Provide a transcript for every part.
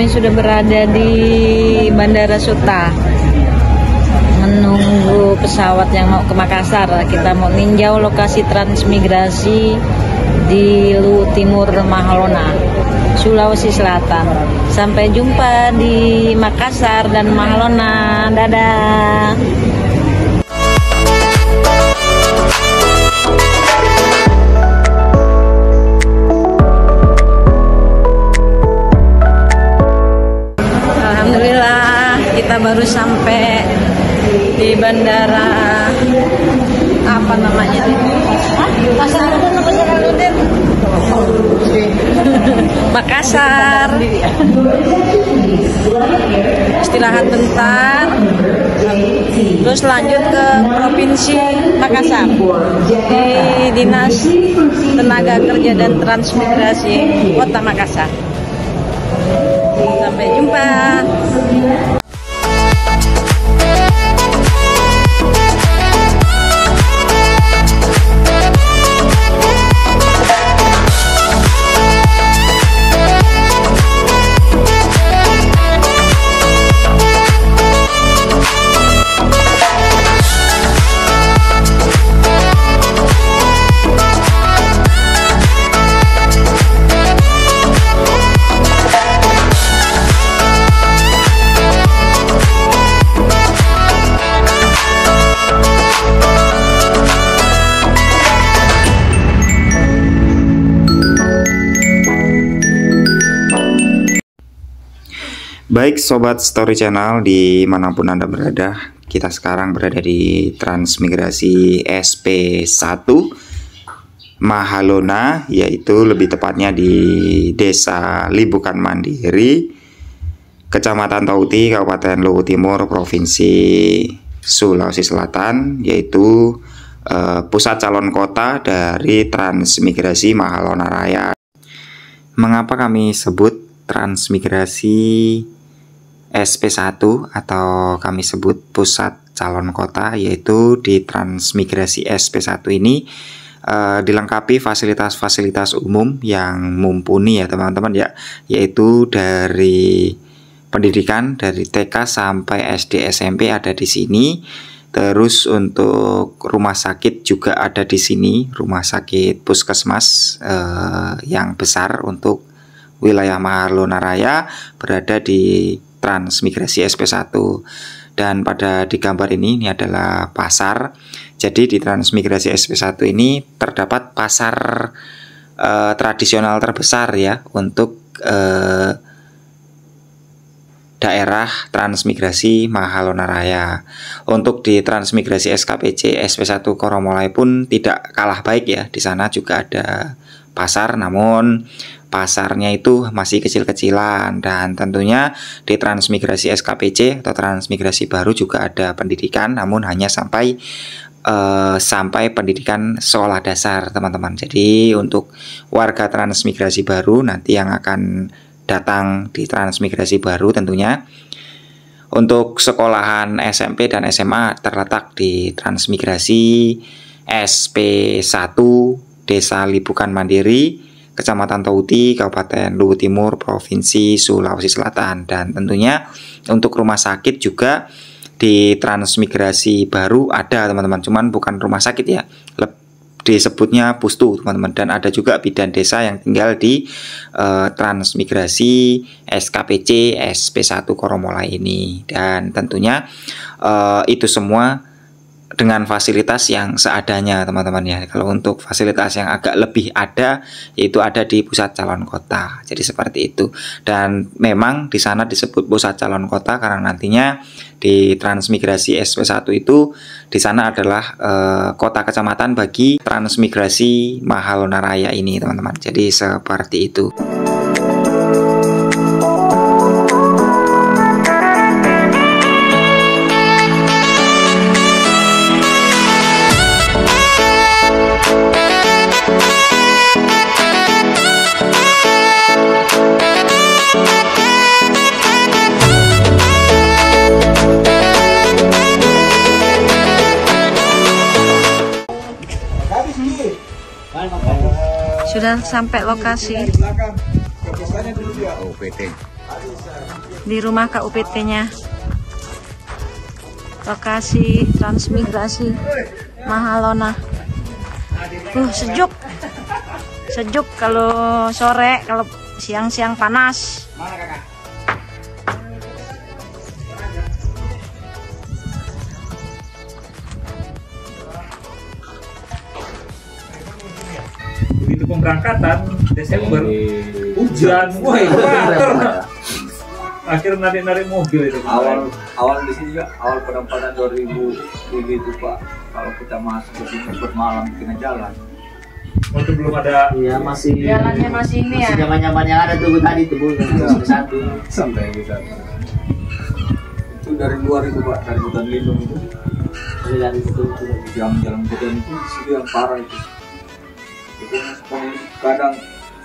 sudah berada di Bandara Suta menunggu pesawat yang mau ke Makassar. Kita mau ninjau lokasi transmigrasi di Luwu Timur Mahalona, Sulawesi Selatan. Sampai jumpa di Makassar dan Mahalona. Dadah. Alhamdulillah, kita baru sampai di bandara apa namanya ini? Makassar. Istirahat bentar, terus lanjut ke provinsi Makassar di Dinas Tenaga Kerja dan Transmigrasi Kota Makassar. Sampai jumpa. Baik Sobat Story Channel dimanapun Anda berada, kita sekarang berada di Transmigrasi SP1 Mahalona, yaitu lebih tepatnya di Desa Libukan Mandiri, Kecamatan Tauti, Kabupaten Luwu Timur, Provinsi Sulawesi Selatan, yaitu pusat calon kota dari Transmigrasi Mahalona Raya. Mengapa kami sebut Transmigrasi SP1 atau kami sebut pusat calon kota? Yaitu di Transmigrasi SP1 ini dilengkapi fasilitas-fasilitas umum yang mumpuni ya teman-teman ya, yaitu dari pendidikan dari TK sampai SD SMP ada di sini. Terus untuk rumah sakit juga ada di sini, rumah sakit puskesmas yang besar untuk wilayah Mahalona Raya berada di Transmigrasi SP1. Dan pada di gambar ini adalah pasar. Jadi di Transmigrasi SP1 ini terdapat pasar tradisional terbesar ya untuk daerah Transmigrasi Mahalona Raya. Untuk di Transmigrasi SKPC SP1 Koromolai pun tidak kalah baik ya. Di sana juga ada pasar, namun pasarnya itu masih kecil-kecilan. Dan tentunya di Transmigrasi SKPC atau Transmigrasi baru juga ada pendidikan, namun hanya sampai pendidikan sekolah dasar teman-teman. Jadi untuk warga Transmigrasi baru nanti yang akan datang di Transmigrasi baru, tentunya untuk sekolahan SMP dan SMA terletak di Transmigrasi SP1 Desa Libukan Mandiri, Kecamatan Tauti, Kabupaten Luwu Timur, Provinsi Sulawesi Selatan. Dan tentunya untuk rumah sakit juga di Transmigrasi baru ada teman-teman, cuman bukan rumah sakit ya, disebutnya pustu teman-teman. Dan ada juga bidan desa yang tinggal di Transmigrasi SKPC SP1 Koromolai ini. Dan tentunya itu semua dengan fasilitas yang seadanya teman-teman ya. Kalau untuk fasilitas yang agak lebih ada, yaitu ada di pusat calon kota. Jadi seperti itu. Dan memang di sana disebut pusat calon kota karena nantinya di Transmigrasi SP1 itu di sana adalah kota kecamatan bagi Transmigrasi Mahalona Raya ini teman-teman. Jadi seperti itu. Sudah sampai lokasi. di rumah KUPT-nya. Lokasi transmigrasi Mahalona. Sejuk. Sejuk kalau sore, kalau siang-siang panas. Begitu pemberangkatan Desember hujan, wah akhir narik mobil itu. Awal di sini juga awal penempatan 2000 begitu Pak. Kalau kita masuk ke sini buat malam kena jalan. Waktu belum ada. Iya masih. Jalannya masih ini ya. Zaman-zaman yang ada tuh tadi tuh Bu, satu. Sampai bisa. Itu dari luar itu Pak, dari hutan lindung itu. Dari itu Jalan hutan itu di situ yang parah itu. Itu kadang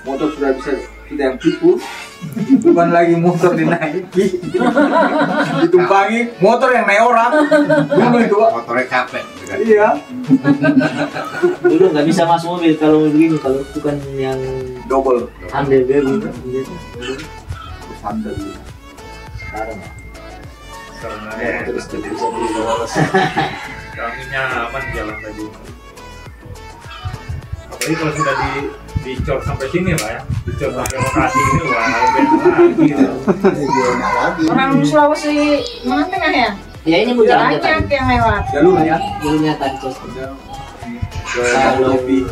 motor sudah bisa kita yang tipu, bukan lagi motor dinaiki, ditumpangi motor yang naik orang. Dulu itu Pak, motornya capek. iya. dulu nggak bisa masuk mobil kalau begini, kalau itu kan yang Double handle gitu. handle. Sekarang Sekarang terus bisa beli. kami nyaman jalan tadi. Apalagi kalau sudah dicor sampai sini lah ya, dicor sampai lokasi ini, wah lebih enak lagi. Orang Sulawesi mana tengah ya? Ya ini Bu jalan Banyak yang lewat. Jalurnya Jalurnya Tancos. ke lebih.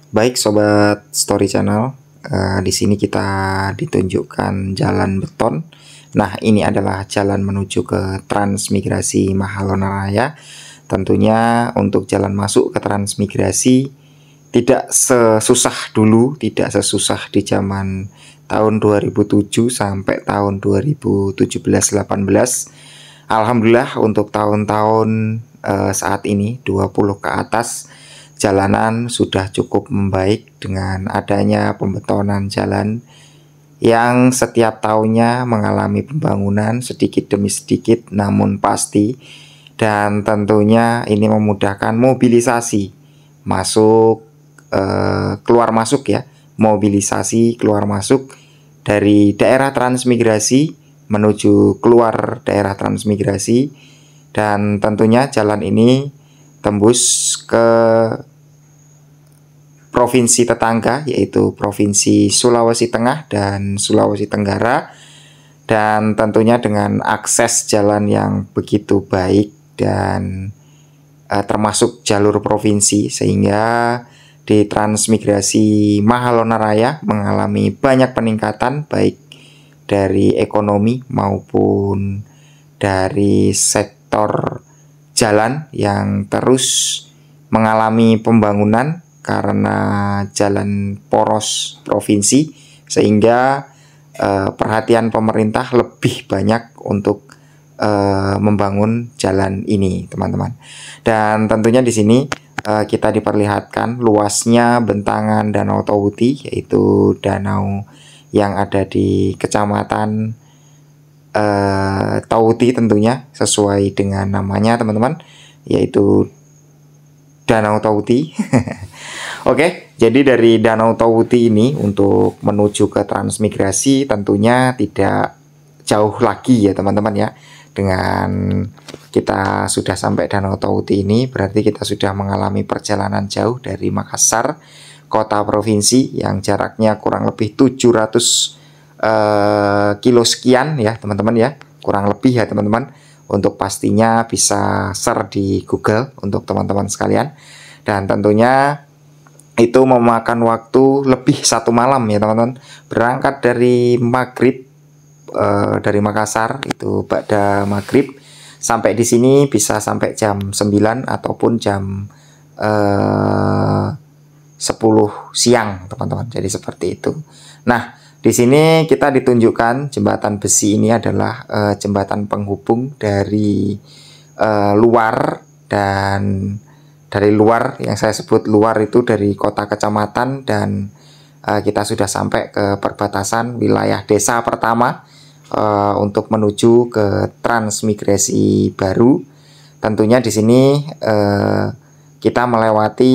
Baik sobat Story Channel, di sini kita ditunjukkan jalan beton. Nah, ini adalah jalan menuju ke Transmigrasi Mahalona Raya. Tentunya untuk jalan masuk ke Transmigrasi tidak sesusah dulu, tidak sesusah di zaman tahun 2007 sampai tahun 2017-18. Alhamdulillah untuk tahun-tahun saat ini 20 ke atas, jalanan sudah cukup membaik dengan adanya pembetonan jalan yang setiap tahunnya mengalami pembangunan sedikit demi sedikit namun pasti, dan tentunya ini memudahkan mobilisasi masuk keluar masuk ya, mobilisasi keluar masuk dari daerah transmigrasi menuju keluar daerah transmigrasi. Dan tentunya jalan ini tembus ke provinsi tetangga yaitu Provinsi Sulawesi Tengah dan Sulawesi Tenggara, dan tentunya dengan akses jalan yang begitu baik dan termasuk jalur provinsi, sehingga di Transmigrasi Mahalona Raya mengalami banyak peningkatan baik dari ekonomi maupun dari sektor jalan yang terus mengalami pembangunan karena jalan poros provinsi, sehingga perhatian pemerintah lebih banyak untuk membangun jalan ini, teman-teman. Dan tentunya di sini kita diperlihatkan luasnya bentangan Danau Tauti, yaitu danau yang ada di Kecamatan Tauti, tentunya sesuai dengan namanya, teman-teman, yaitu Danau Tauti. Oke, jadi dari Danau Tauti ini untuk menuju ke Transmigrasi tentunya tidak jauh lagi ya, teman-teman ya. dengan kita sudah sampai Danau Tauti ini, berarti kita sudah mengalami perjalanan jauh dari Makassar, kota provinsi yang jaraknya kurang lebih 700 kilo sekian ya teman-teman ya, kurang lebih ya teman-teman. Untuk pastinya bisa share di Google untuk teman-teman sekalian. Dan tentunya itu memakan waktu lebih 1 malam ya teman-teman. Berangkat dari maghrib, dari Makassar itu pada maghrib, sampai di sini bisa sampai jam 9 ataupun jam 10 siang teman-teman. Jadi seperti itu. Nah, di sini kita ditunjukkan jembatan besi ini adalah jembatan penghubung dari luar, dan dari luar yang saya sebut luar itu dari kota kecamatan, dan kita sudah sampai ke perbatasan wilayah desa pertama untuk menuju ke transmigrasi baru. Tentunya di sini kita melewati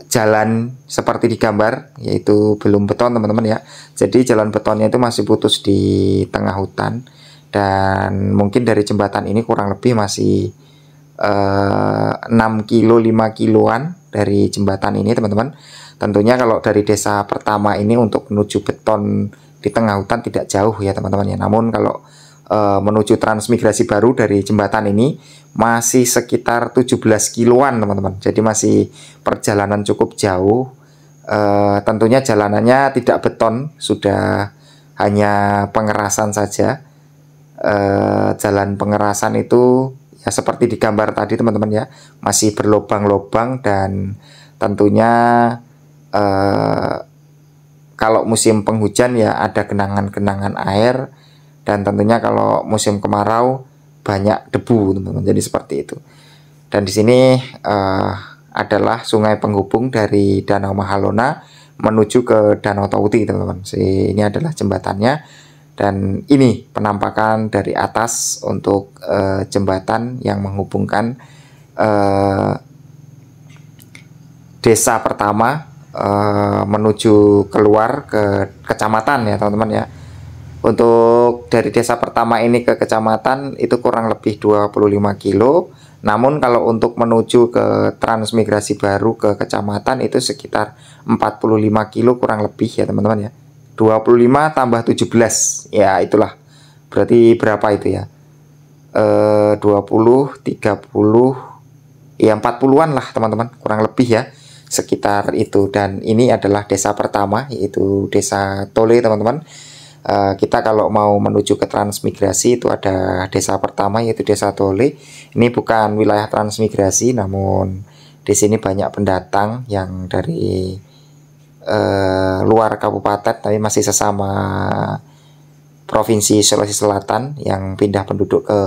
jalan seperti di gambar, yaitu belum beton teman-teman ya. Jadi jalan betonnya itu masih putus di tengah hutan, dan mungkin dari jembatan ini kurang lebih masih 6 kilo 5 kiloan dari jembatan ini teman-teman. Tentunya kalau dari desa pertama ini untuk menuju beton di tengah hutan tidak jauh ya teman-teman ya. Namun kalau menuju transmigrasi baru dari jembatan ini masih sekitar 17 kiloan teman-teman. Jadi masih perjalanan cukup jauh. Tentunya jalanannya tidak beton, sudah hanya pengerasan saja. Jalan pengerasan itu ya seperti di gambar tadi teman-teman ya, masih berlobang-lobang, dan tentunya kalau musim penghujan ya ada genangan-genangan air, dan tentunya kalau musim kemarau banyak debu teman-teman. Jadi seperti itu. Dan di sini adalah sungai penghubung dari Danau Mahalona menuju ke Danau Tauti teman-teman. Ini adalah jembatannya, dan ini penampakan dari atas untuk jembatan yang menghubungkan desa pertama menuju keluar ke kecamatan ya teman-teman ya. Untuk dari desa pertama ini ke kecamatan itu kurang lebih 25 kilo. Namun kalau untuk menuju ke transmigrasi baru ke kecamatan itu sekitar 45 kilo kurang lebih ya teman-teman ya. 25 tambah 17 ya itulah. Berarti berapa itu ya? 20, 30 ya 40-an lah teman-teman, kurang lebih ya. Sekitar itu. Dan ini adalah desa pertama, yaitu desa Tole teman-teman. Kita kalau mau menuju ke transmigrasi itu ada desa pertama, yaitu desa Tole. Ini bukan wilayah transmigrasi, namun di sini banyak pendatang yang dari luar kabupaten tapi masih sesama provinsi Sulawesi Selatan yang pindah penduduk ke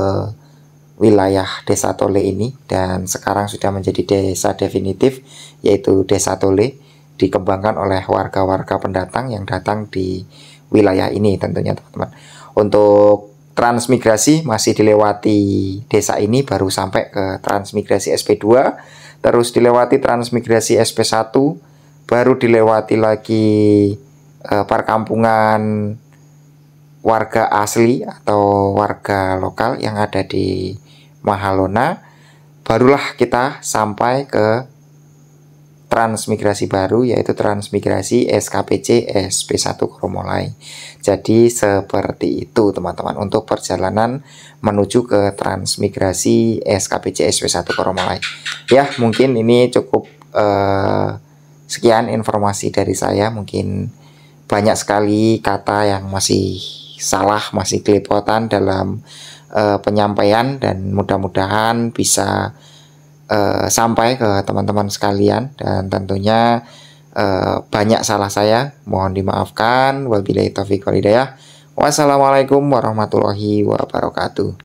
wilayah desa Tole ini, dan sekarang sudah menjadi desa definitif, yaitu desa Tole, dikembangkan oleh warga-warga pendatang yang datang di wilayah ini tentunya teman-teman. Untuk transmigrasi masih dilewati desa ini baru sampai ke transmigrasi SP2, terus dilewati transmigrasi SP1, baru dilewati lagi perkampungan warga asli atau warga lokal yang ada di Mahalona, barulah kita sampai ke transmigrasi baru, yaitu transmigrasi SKPC SP1 Koromolai. Jadi seperti itu teman-teman untuk perjalanan menuju ke transmigrasi SKPC SP1 Koromolai. Ya mungkin ini cukup sekian informasi dari saya. Mungkin banyak sekali kata yang masih salah, masih kelepotan dalam penyampaian, dan mudah-mudahan bisa sampai ke teman-teman sekalian. Dan tentunya banyak salah saya, mohon dimaafkan. Wabillahi taufiq wal hidayah. Wassalamualaikum warahmatullahi wabarakatuh.